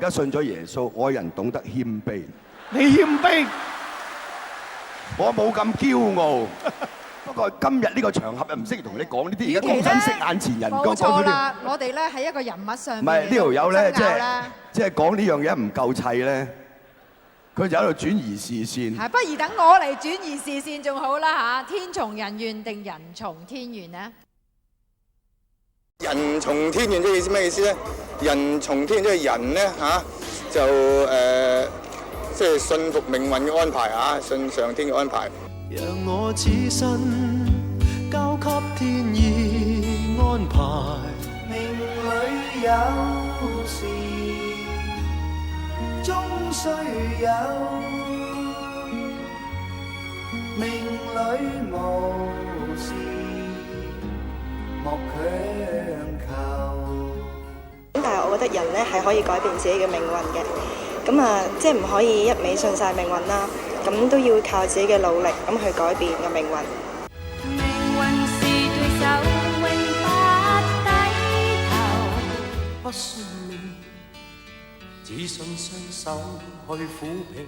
家信咗耶穌，我人懂得謙卑。你謙卑，我冇咁驕傲。不過今日呢個場合又唔適宜同你講呢啲，而家講珍惜眼前人，冇錯啦，我哋咧喺一個人物上面，唔係呢條友咧，爭即係講呢樣嘢唔夠砌咧，佢就喺度轉移視線。係，不如等我嚟轉移視線仲好啦嚇。天從人願定人從天願呢？人從天願即係意思咩意思咧？人從天即係人咧就即係信服命運嘅安排啊，信上天嘅安排。讓我此身交給天意安排，命裏有時終須有，命裏無時莫強求。但係我覺得人咧係可以改變自己嘅命運嘅，咁啊即係唔可以一味信晒命運啦，咁都要靠自己嘅努力咁去改變嘅命運。命運是對手，永不低頭。不信命，只信雙手去撫平。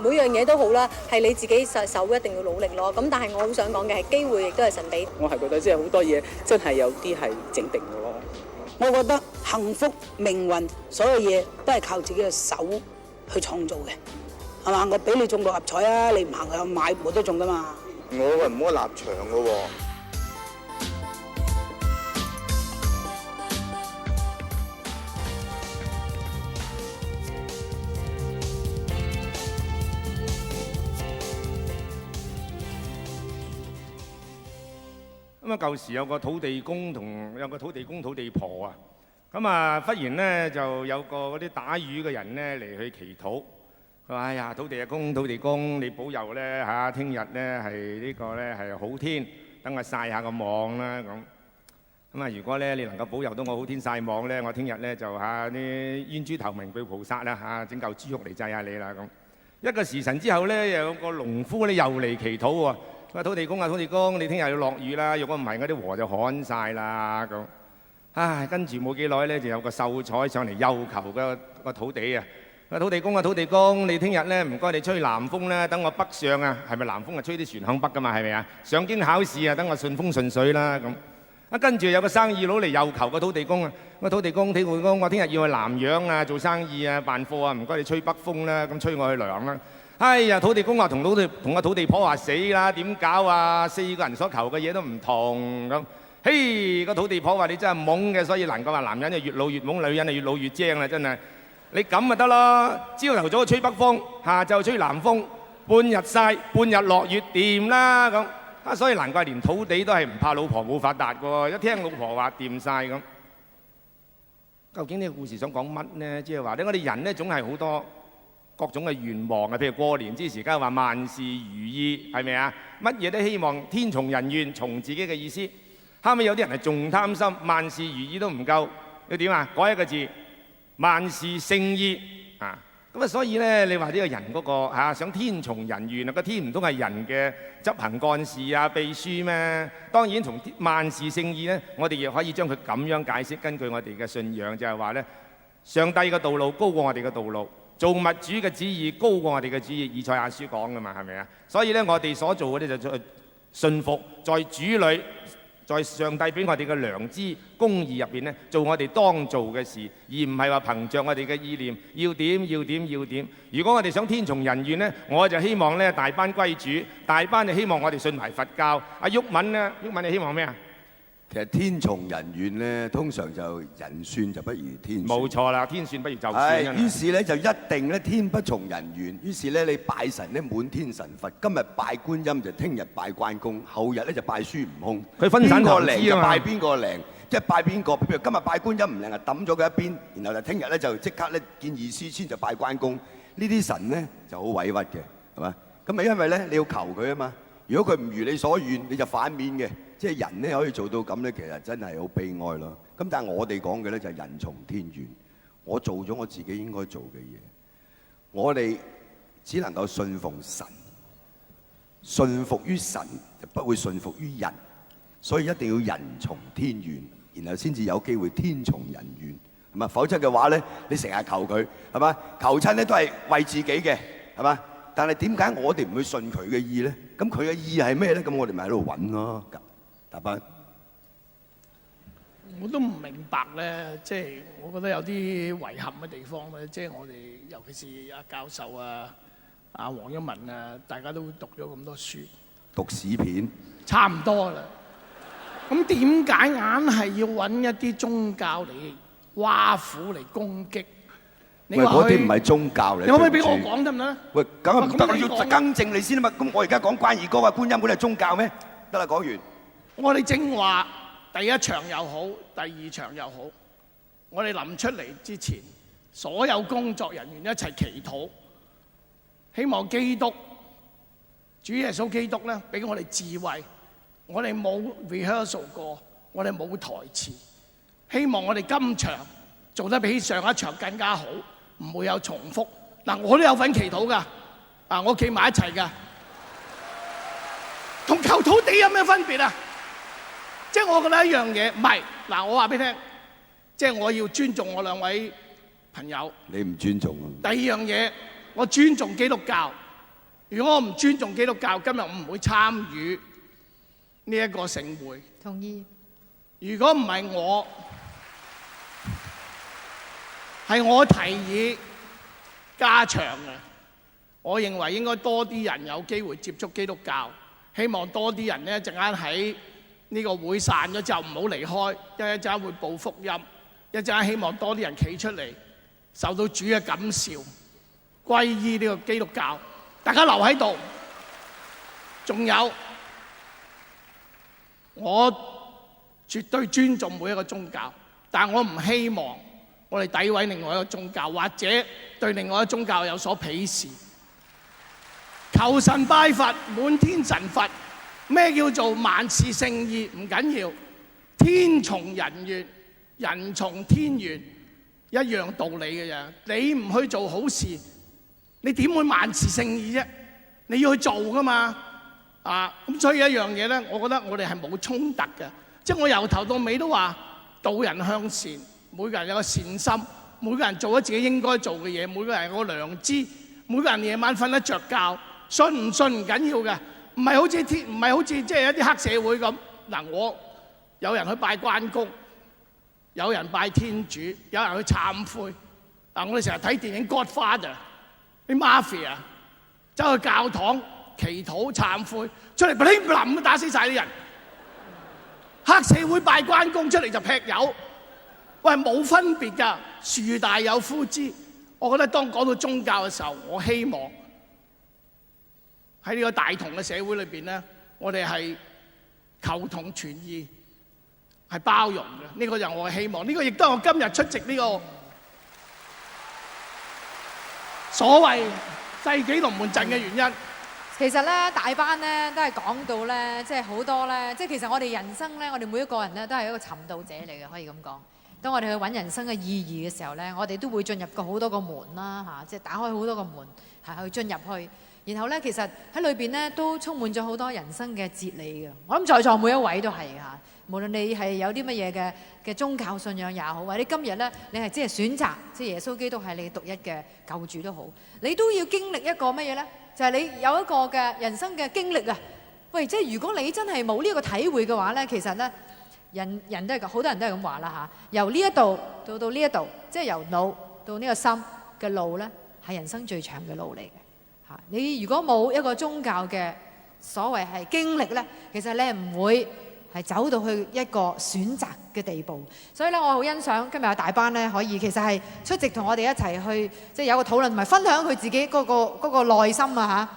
每樣嘢都好啦，係你自己手一定要努力咯。咁但係我好想講嘅係機會亦都係神俾。我係覺得即係好多嘢真係有啲係整定嘅咯。我覺得幸福、命運所有嘢都係靠自己嘅手去創造嘅，係嘛？我俾你中六合彩啊，你唔行去買冇得中噶嘛。我係唔好立場嘅喎。咁啊，舊時有個土地公同有個土地公土地婆啊，咁啊，忽然咧就有個嗰啲打魚嘅人咧嚟去祈禱，佢話：哎呀，土地公，土地公，你保佑咧嚇，聽日咧係呢個咧係好天，等我曬下個網啦咁。咁啊，如果咧你能夠保佑到我好天曬網咧，我聽日咧就嚇啲冤豬頭明報菩薩啦嚇，整嚿豬肉嚟祭下你啦咁。一個時辰之後咧，又有個農夫咧又嚟祈禱喎。佢話：土地公啊，土地公，你聽日要落雨啦，如果唔係，嗰啲禾就旱晒啦咁。唉，跟住冇幾耐咧，就有個秀才上嚟要求個土地啊。佢話：土地公啊，土地公，你聽日咧唔該你吹南風咧，等我北上啊。係咪南風啊？吹啲船向北噶嘛，係咪啊？上京考試啊，等我順風順水啦咁。啊，跟住有個生意佬嚟要求個土地公啊。個土地公，土地公，我聽日要去南洋啊，做生意啊，辦貨啊，唔該你吹北風啦，咁吹我去涼啦。哎呀，土地公話同個土地婆話死啦，點搞啊？4個人所求嘅嘢都唔同咁。嘿，個土地婆話你真係懵嘅，所以難怪話男人就越老越懵，女人就越老越精啦，真係。你咁咪得咯，朝頭早吹北風，下晝吹南風，半日曬，半日落雨，掂啦咁。啊，所以難怪連土地都係唔怕老婆冇發達喎，一聽老婆話掂晒咁。究竟呢個故事想講乜呢？即係話咧，我哋人呢總係好多各種嘅願望啊，譬如過年之時，梗係話萬事如意，係咪啊？乜嘢都希望天從人願，從自己嘅意思。後尾有啲人係仲貪心，萬事如意都唔夠，要點啊？改一個字，萬事勝意啊！咁啊，所以咧，你話呢個人嗰個想天從人願啊，個天唔通係人嘅執行幹事啊、秘書咩？當然從萬事勝意咧，我哋亦可以將佢咁樣解釋，根據我哋嘅信仰就係話咧，上帝嘅道路高過我哋嘅道路。造物主嘅旨意高過我哋嘅旨意，以賽亞書講㗎嘛，係咪啊？所以咧，我哋所做嘅咧就信服在主裏，在上帝俾我哋嘅良知公義入邊咧，做我哋當做嘅事，而唔係話憑着我哋嘅意念要點要點要點。如果我哋想天從人願咧，我就希望咧大班歸主，大班就希望我哋信埋佛教。阿毓民咧，毓民你希望咩啊？其實天從人願咧，通常就人算就不如天算。冇錯啦，天算不如就算。於是咧就一定咧天不從人願。於是咧你拜神咧滿天神佛，今日拜觀音就聽日拜關公，後日咧就拜孫悟空。佢分散投資啊嘛。邊個靈就拜邊個靈，即係拜邊個。譬如今日拜觀音唔靈啊，抌咗佢一邊，然後就聽日咧就即刻咧見異思遷就拜關公。呢啲神咧就好委屈嘅，係嘛？咁啊因為咧你要求佢啊嘛。如果佢唔如你所願，你就反面嘅。即係人咧可以做到咁咧，其實真係好悲哀咯。咁但係我哋講嘅咧就係人從天願，我做咗我自己應該做嘅嘢，我哋只能夠信奉神，信服於神就不會信服於人，所以一定要人從天願，然後先至有機會天從人願。係嘛？否則嘅話咧，你成日求佢係嘛？求親咧都係為自己嘅係嘛？但係點解我哋唔去信佢嘅意咧？咁佢嘅意係咩咧？咁我哋咪喺度揾咯，大班。我都唔明白咧，即係我覺得有啲遺憾嘅地方咧，即係我哋尤其是阿教授啊、阿黃毓民啊，大家都讀咗咁多書，讀屎片，差唔多啦。咁點解硬係要揾一啲宗教嚟挖苦嚟攻擊？喂，嗰啲唔係宗教嚟。你可唔可以俾我講得唔得咧？喂，梗係唔得，我要更正你先啊嘛。咁我而家講關二哥啊，觀音本係宗教咩？得啦，講完。我哋正話第一場又好，第二場又好，我哋臨出嚟之前，所有工作人員一齊祈禱，希望基督主耶穌基督咧俾我哋智慧。我哋冇 rehearsal 過，我哋冇台詞，希望我哋今場做得比上一場更加好，唔會有重複。嗱，我都有份祈禱㗎，我企埋一齊㗎，同求土地有咩分別啊？即係我覺得一樣嘢，唔係嗱，我話俾你聽，即係我要尊重我兩位朋友。你唔尊重啊？第二樣嘢，我尊重基督教。如果我唔尊重基督教，今日我唔會參與呢一個盛會。同意。如果唔係我，係我提議加場嘅。我認為應該多啲人有機會接觸基督教，希望多啲人呢陣間喺呢個會散咗之後唔好離開，一陣間會報福音，一陣間希望多啲人企出嚟，受到主嘅感召，歸依呢個基督教。大家留喺度。仲有，我絕對尊重每一個宗教，但我唔希望我哋詆毀另外一個宗教，或者對另外一個宗教有所鄙視。求神拜佛，滿天神佛。咩叫做萬事勝意？唔緊要，天從人願，人從天願，一樣道理嘅啫。你唔去做好事，你點會萬事勝意啫？你要去做噶嘛。咁所以一樣嘢咧，我覺得我哋係冇衝突嘅。即係我由頭到尾都話導人向善，每個人有個善心，每個人做咗自己應該做嘅嘢，每個人有個良知，每個人夜晚瞓得着覺，信唔信唔緊要嘅。唔係好似即係一啲黑社會咁。嗱，我有人去拜關公，有人拜天主，有人去懺悔。我哋成日睇電影《Godfather》，啲 mafia 走去教堂祈禱懺悔，出嚟砰砰打死晒啲人。黑社會拜關公出嚟就劈友，喂，冇分別㗎，樹大有枯枝。我覺得當講到宗教嘅時候，我希望喺呢個大同嘅社會裏邊咧，我哋係求同存異，係包容嘅。呢個就係我嘅希望，呢個亦都係我今日出席呢個所謂世紀龍門陣嘅原因。其實咧，大班咧都係講到咧，即係好多咧，即係其實我哋人生咧，我哋每一個人咧都係一個尋道者嚟嘅，可以咁講。當我哋去揾人生嘅意義嘅時候咧，我哋都會進入過好多個門啦，即係打開好多個門，係去進入去。然後咧，其實喺裏邊咧都充滿咗好多人生嘅哲理嘅。我諗在座每一位都係嚇，無論你係有啲乜嘢嘅宗教信仰也好，或者今日咧你係即係選擇即係耶穌基督係你獨一嘅救主都好，你都要經歷一個乜嘢咧？就係你有一個嘅人生嘅經歷啊！喂，即係如果你真係冇呢個體會嘅話咧，其實咧人都係好多人都係咁話啦嚇。由呢一度到呢一度，即係由腦到呢個心嘅路咧，係人生最長嘅路嚟嘅嚇。你如果冇一個宗教嘅所謂係經歷咧，其實你係唔會係走到去一個選擇嘅地步。所以咧，我好欣賞今日有大班咧，可以其實係出席同我哋一齊去，即係有個討論同埋分享佢自己嗰個內心啊嚇。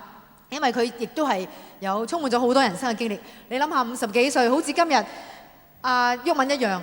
因為佢亦都係有充滿咗好多人生嘅經歷。你諗下50幾歲，好似今日阿毓民一樣，